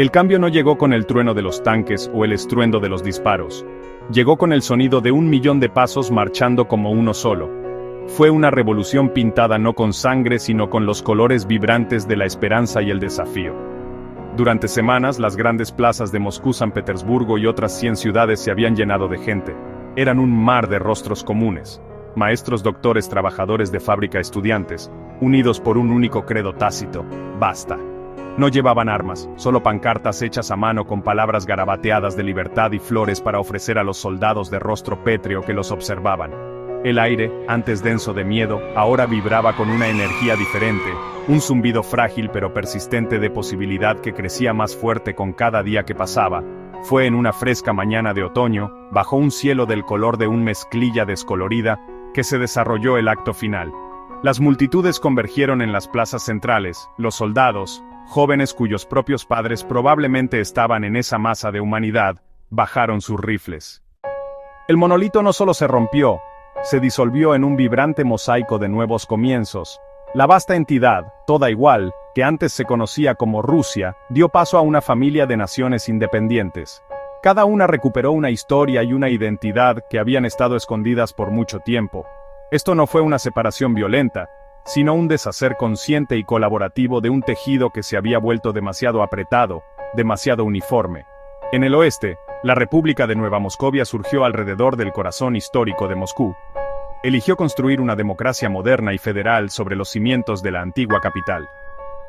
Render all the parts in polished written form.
El cambio no llegó con el trueno de los tanques o el estruendo de los disparos. Llegó con el sonido de 1.000.000 de pasos marchando como uno solo. Fue una revolución pintada no con sangre sino con los colores vibrantes de la esperanza y el desafío. Durante semanas las grandes plazas de Moscú, San Petersburgo y otras 100 ciudades se habían llenado de gente. Eran un mar de rostros comunes. Maestros, doctores, trabajadores de fábrica, estudiantes, unidos por un único credo tácito: basta. No llevaban armas, solo pancartas hechas a mano con palabras garabateadas de libertad y flores para ofrecer a los soldados de rostro pétreo que los observaban. El aire, antes denso de miedo, ahora vibraba con una energía diferente, un zumbido frágil pero persistente de posibilidad que crecía más fuerte con cada día que pasaba. Fue en una fresca mañana de otoño, bajo un cielo del color de un mezclilla descolorida, que se desarrolló el acto final. Las multitudes convergieron en las plazas centrales, los soldados, jóvenes cuyos propios padres probablemente estaban en esa masa de humanidad, bajaron sus rifles. El monolito no solo se rompió, se disolvió en un vibrante mosaico de nuevos comienzos. La vasta entidad, toda igual, que antes se conocía como Rusia, dio paso a una familia de naciones independientes. Cada una recuperó una historia y una identidad que habían estado escondidas por mucho tiempo. Esto no fue una separación violenta, sino un deshacer consciente y colaborativo de un tejido que se había vuelto demasiado apretado, demasiado uniforme. En el oeste, la República de Nueva Moscovia surgió alrededor del corazón histórico de Moscú. Eligió construir una democracia moderna y federal sobre los cimientos de la antigua capital.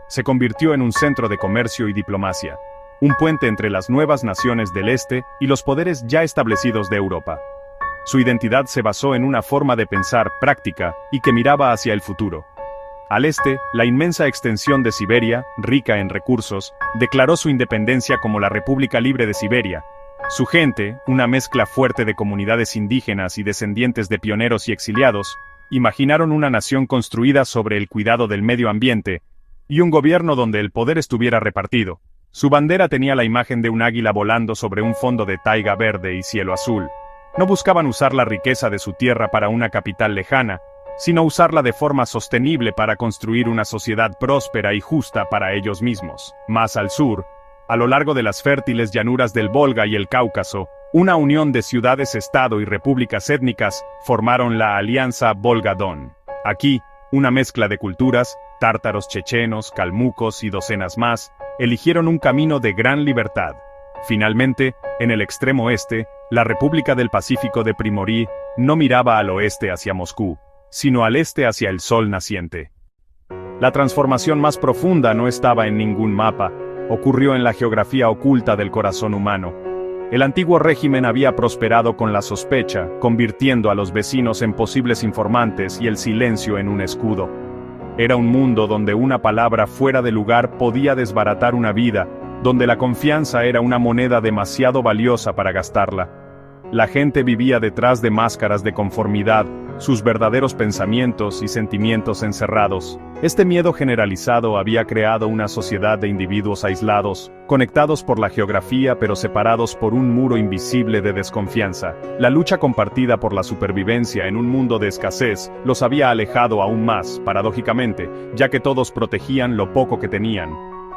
Se convirtió en un centro de comercio y diplomacia, un puente entre las nuevas naciones del este y los poderes ya establecidos de Europa. Su identidad se basó en una forma de pensar práctica y que miraba hacia el futuro. Al este, la inmensa extensión de Siberia, rica en recursos, declaró su independencia como la República Libre de Siberia. Su gente, una mezcla fuerte de comunidades indígenas y descendientes de pioneros y exiliados, imaginaron una nación construida sobre el cuidado del medio ambiente y un gobierno donde el poder estuviera repartido. Su bandera tenía la imagen de un águila volando sobre un fondo de taiga verde y cielo azul. No buscaban usar la riqueza de su tierra para una capital lejana, sino usarla de forma sostenible para construir una sociedad próspera y justa para ellos mismos. Más al sur, a lo largo de las fértiles llanuras del Volga y el Cáucaso, una unión de ciudades-estado y repúblicas étnicas formaron la Alianza Volga-Don. Aquí, una mezcla de culturas, tártaros, chechenos, calmucos y docenas más, eligieron un camino de gran libertad. Finalmente, en el extremo este, la República del Pacífico de Primorie no miraba al oeste hacia Moscú, sino al este hacia el sol naciente. La transformación más profunda no estaba en ningún mapa, ocurrió en la geografía oculta del corazón humano. El antiguo régimen había prosperado con la sospecha, convirtiendo a los vecinos en posibles informantes y el silencio en un escudo. Era un mundo donde una palabra fuera de lugar podía desbaratar una vida, donde la confianza era una moneda demasiado valiosa para gastarla. La gente vivía detrás de máscaras de conformidad, sus verdaderos pensamientos y sentimientos encerrados. Este miedo generalizado había creado una sociedad de individuos aislados, conectados por la geografía pero separados por un muro invisible de desconfianza. La lucha compartida por la supervivencia en un mundo de escasez los había alejado aún más, paradójicamente, ya que todos protegían lo poco que tenían.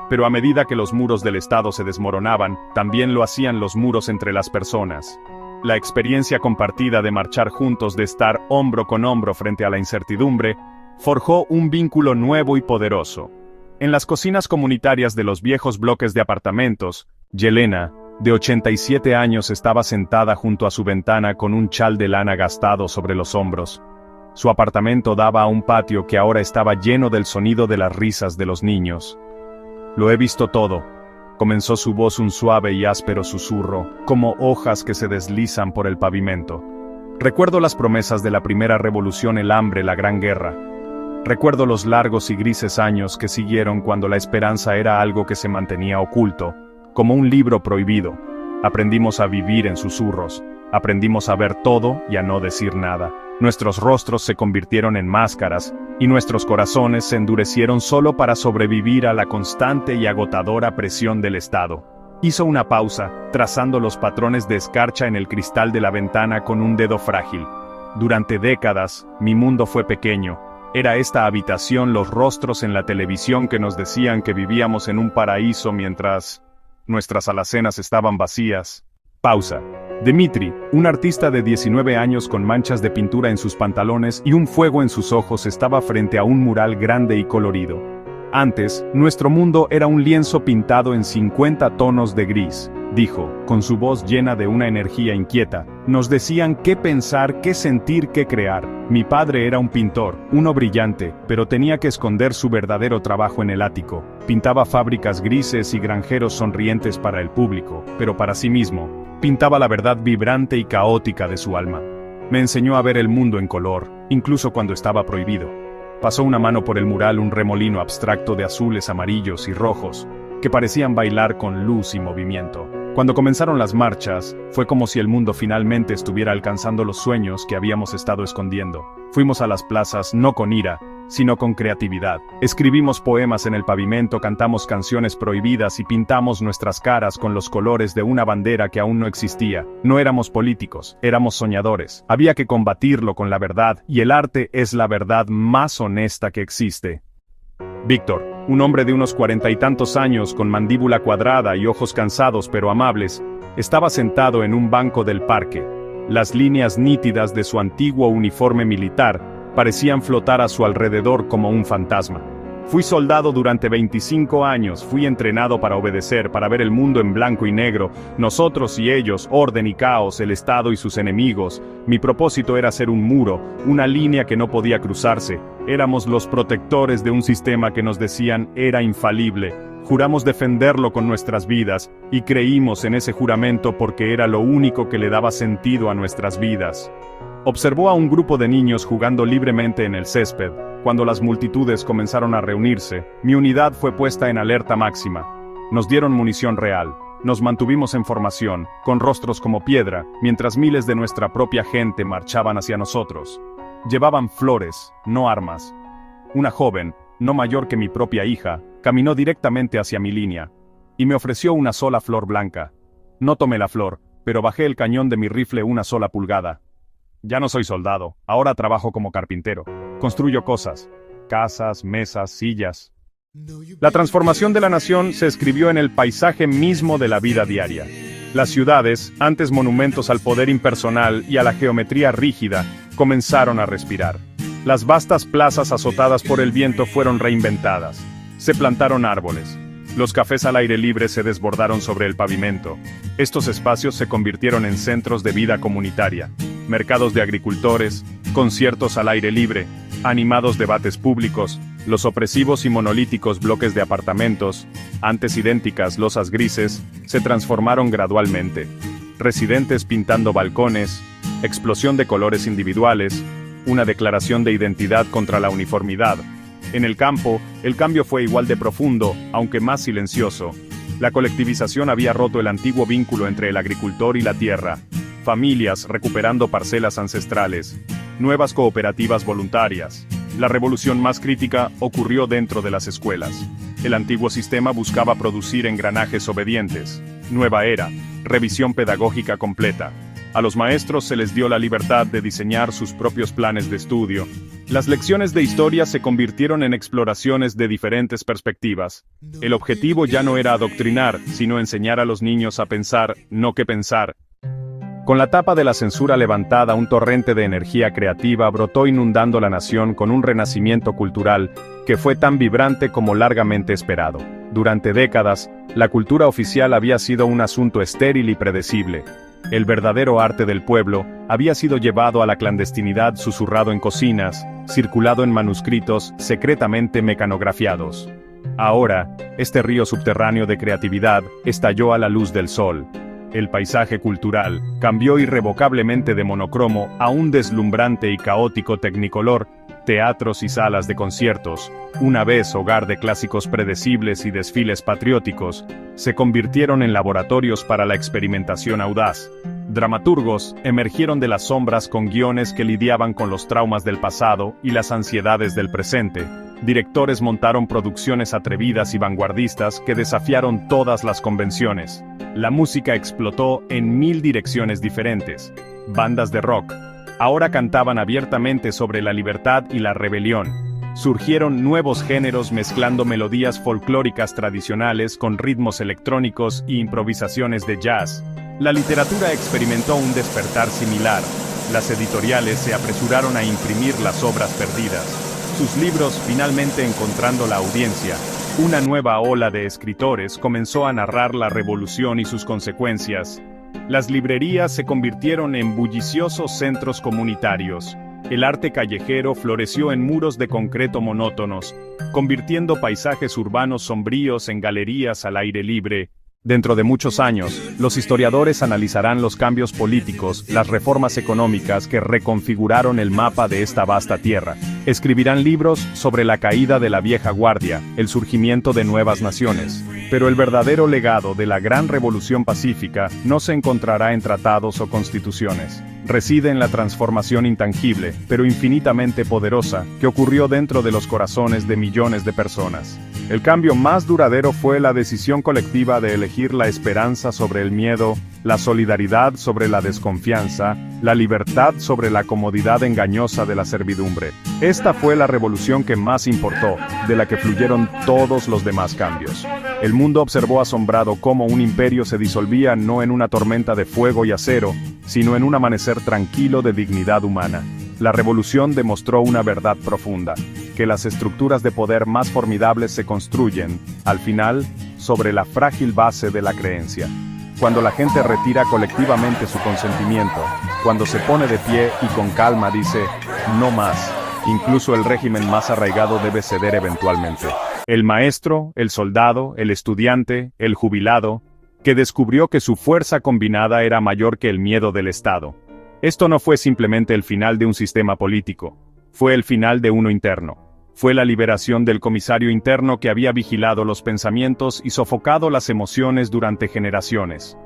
Pero a medida que los muros del Estado se desmoronaban, también lo hacían los muros entre las personas. La experiencia compartida de marchar juntos, de estar hombro con hombro frente a la incertidumbre, forjó un vínculo nuevo y poderoso. En las cocinas comunitarias de los viejos bloques de apartamentos, Yelena, de 87 años, estaba sentada junto a su ventana con un chal de lana gastado sobre los hombros. Su apartamento daba a un patio que ahora estaba lleno del sonido de las risas de los niños. «Lo he visto todo», comenzó su voz, un suave y áspero susurro, como hojas que se deslizan por el pavimento. «Recuerdo las promesas de la primera revolución, el hambre, la gran guerra. Recuerdo los largos y grises años que siguieron cuando la esperanza era algo que se mantenía oculto, como un libro prohibido. Aprendimos a vivir en susurros, aprendimos a ver todo y a no decir nada. Nuestros rostros se convirtieron en máscaras, y nuestros corazones se endurecieron solo para sobrevivir a la constante y agotadora presión del Estado». Hizo una pausa, trazando los patrones de escarcha en el cristal de la ventana con un dedo frágil. «Durante décadas, mi mundo fue pequeño. Era esta habitación, los rostros en la televisión que nos decían que vivíamos en un paraíso mientras Nuestras alacenas estaban vacías. Pausa. Dmitri, un artista de 19 años con manchas de pintura en sus pantalones y un fuego en sus ojos, estaba frente a un mural grande y colorido. Antes, nuestro mundo era un lienzo pintado en 50 tonos de gris, dijo, con su voz llena de una energía inquieta. Nos decían qué pensar, qué sentir, qué crear. Mi padre era un pintor, uno brillante, pero tenía que esconder su verdadero trabajo en el ático. Pintaba fábricas grises y granjeros sonrientes para el público, pero para sí mismo, pintaba la verdad vibrante y caótica de su alma. Me enseñó a ver el mundo en color, incluso cuando estaba prohibido. Pasó una mano por el mural, un remolino abstracto de azules, amarillos y rojos, que parecían bailar con luz y movimiento. Cuando comenzaron las marchas, fue como si el mundo finalmente estuviera alcanzando los sueños que habíamos estado escondiendo. Fuimos a las plazas no con ira, sino con creatividad. Escribimos poemas en el pavimento, cantamos canciones prohibidas y pintamos nuestras caras con los colores de una bandera que aún no existía. No éramos políticos, éramos soñadores. Había que combatirlo con la verdad, y el arte es la verdad más honesta que existe. Víctor, un hombre de unos 40 y tantos años con mandíbula cuadrada y ojos cansados pero amables, estaba sentado en un banco del parque. Las líneas nítidas de su antiguo uniforme militar parecían flotar a su alrededor como un fantasma. Fui soldado durante 25 años, fui entrenado para obedecer, para ver el mundo en blanco y negro, nosotros y ellos, orden y caos, el Estado y sus enemigos. Mi propósito era ser un muro, una línea que no podía cruzarse. Éramos los protectores de un sistema que nos decían era infalible. Juramos defenderlo con nuestras vidas, y creímos en ese juramento porque era lo único que le daba sentido a nuestras vidas. Observó a un grupo de niños jugando libremente en el césped. Cuando las multitudes comenzaron a reunirse, mi unidad fue puesta en alerta máxima. Nos dieron munición real. Nos mantuvimos en formación, con rostros como piedra, mientras miles de nuestra propia gente marchaban hacia nosotros. Llevaban flores, no armas. Una joven, no mayor que mi propia hija, caminó directamente hacia mi línea, y me ofreció una sola flor blanca. No tomé la flor, pero bajé el cañón de mi rifle una sola pulgada. Ya no soy soldado, ahora trabajo como carpintero. Construyo cosas, casas, mesas, sillas. La transformación de la nación se escribió en el paisaje mismo de la vida diaria. Las ciudades, antes monumentos al poder impersonal y a la geometría rígida, comenzaron a respirar. Las vastas plazas azotadas por el viento fueron reinventadas. Se plantaron árboles. Los cafés al aire libre se desbordaron sobre el pavimento. Estos espacios se convirtieron en centros de vida comunitaria. Mercados de agricultores, conciertos al aire libre, animados debates públicos, los opresivos y monolíticos bloques de apartamentos, antes idénticas losas grises, se transformaron gradualmente. Residentes pintando balcones, explosión de colores individuales, una declaración de identidad contra la uniformidad. En el campo, el cambio fue igual de profundo, aunque más silencioso. La colectivización había roto el antiguo vínculo entre el agricultor y la tierra. Familias recuperando parcelas ancestrales, nuevas cooperativas voluntarias. La revolución más crítica ocurrió dentro de las escuelas. El antiguo sistema buscaba producir engranajes obedientes. Nueva era, revisión pedagógica completa. A los maestros se les dio la libertad de diseñar sus propios planes de estudio. Las lecciones de historia se convirtieron en exploraciones de diferentes perspectivas. El objetivo ya no era adoctrinar, sino enseñar a los niños a pensar, no qué pensar. Con la tapa de la censura levantada, un torrente de energía creativa brotó inundando la nación con un renacimiento cultural que fue tan vibrante como largamente esperado. Durante décadas, la cultura oficial había sido un asunto estéril y predecible. El verdadero arte del pueblo había sido llevado a la clandestinidad, susurrado en cocinas, circulado en manuscritos secretamente mecanografiados. Ahora, este río subterráneo de creatividad estalló a la luz del sol. El paisaje cultural cambió irrevocablemente de monocromo a un deslumbrante y caótico tecnicolor. Teatros y salas de conciertos, una vez hogar de clásicos predecibles y desfiles patrióticos, se convirtieron en laboratorios para la experimentación audaz. Dramaturgos emergieron de las sombras con guiones que lidiaban con los traumas del pasado y las ansiedades del presente. Directores montaron producciones atrevidas y vanguardistas que desafiaron todas las convenciones. La música explotó en 1000 direcciones diferentes. Bandas de rock ahora cantaban abiertamente sobre la libertad y la rebelión. Surgieron nuevos géneros mezclando melodías folclóricas tradicionales con ritmos electrónicos e improvisaciones de jazz. La literatura experimentó un despertar similar. Las editoriales se apresuraron a imprimir las obras perdidas. Sus libros finalmente encontrando la audiencia. Una nueva ola de escritores comenzó a narrar la revolución y sus consecuencias. Las librerías se convirtieron en bulliciosos centros comunitarios. El arte callejero floreció en muros de concreto monótonos, convirtiendo paisajes urbanos sombríos en galerías al aire libre. Dentro de muchos años, los historiadores analizarán los cambios políticos, las reformas económicas que reconfiguraron el mapa de esta vasta tierra. Escribirán libros sobre la caída de la vieja guardia, el surgimiento de nuevas naciones. Pero el verdadero legado de la gran revolución pacífica no se encontrará en tratados o constituciones. Reside en la transformación intangible, pero infinitamente poderosa, que ocurrió dentro de los corazones de millones de personas. El cambio más duradero fue la decisión colectiva de elegir la esperanza sobre el miedo, la solidaridad sobre la desconfianza, la libertad sobre la comodidad engañosa de la servidumbre. Esta fue la revolución que más importó, de la que fluyeron todos los demás cambios. El mundo observó asombrado cómo un imperio se disolvía no en una tormenta de fuego y acero, sino en un amanecer tranquilo de dignidad humana. La revolución demostró una verdad profunda, que las estructuras de poder más formidables se construyen, al final, sobre la frágil base de la creencia. Cuando la gente retira colectivamente su consentimiento, cuando se pone de pie y con calma dice, no más, incluso el régimen más arraigado debe ceder eventualmente. El maestro, el soldado, el estudiante, el jubilado, que descubrió que su fuerza combinada era mayor que el miedo del Estado. Esto no fue simplemente el final de un sistema político, fue el final de uno interno. Fue la liberación del comisario interno que había vigilado los pensamientos y sofocado las emociones durante generaciones.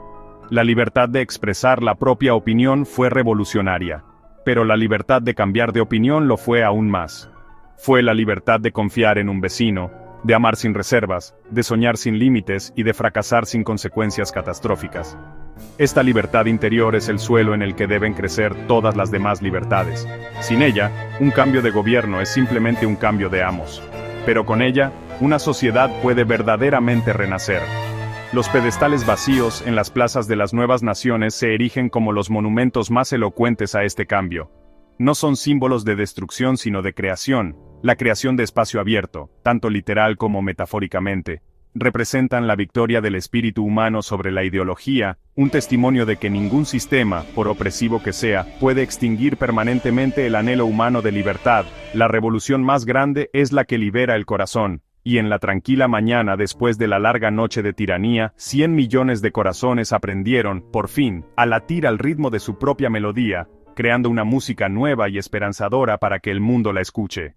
La libertad de expresar la propia opinión fue revolucionaria, pero la libertad de cambiar de opinión lo fue aún más. Fue la libertad de confiar en un vecino, de amar sin reservas, de soñar sin límites y de fracasar sin consecuencias catastróficas. Esta libertad interior es el suelo en el que deben crecer todas las demás libertades. Sin ella, un cambio de gobierno es simplemente un cambio de amos. Pero con ella, una sociedad puede verdaderamente renacer. Los pedestales vacíos en las plazas de las nuevas naciones se erigen como los monumentos más elocuentes a este cambio. No son símbolos de destrucción sino de creación, la creación de espacio abierto, tanto literal como metafóricamente. Representan la victoria del espíritu humano sobre la ideología, un testimonio de que ningún sistema, por opresivo que sea, puede extinguir permanentemente el anhelo humano de libertad. La revolución más grande es la que libera el corazón, y en la tranquila mañana después de la larga noche de tiranía, 100 millones de corazones aprendieron, por fin, a latir al ritmo de su propia melodía, creando una música nueva y esperanzadora para que el mundo la escuche.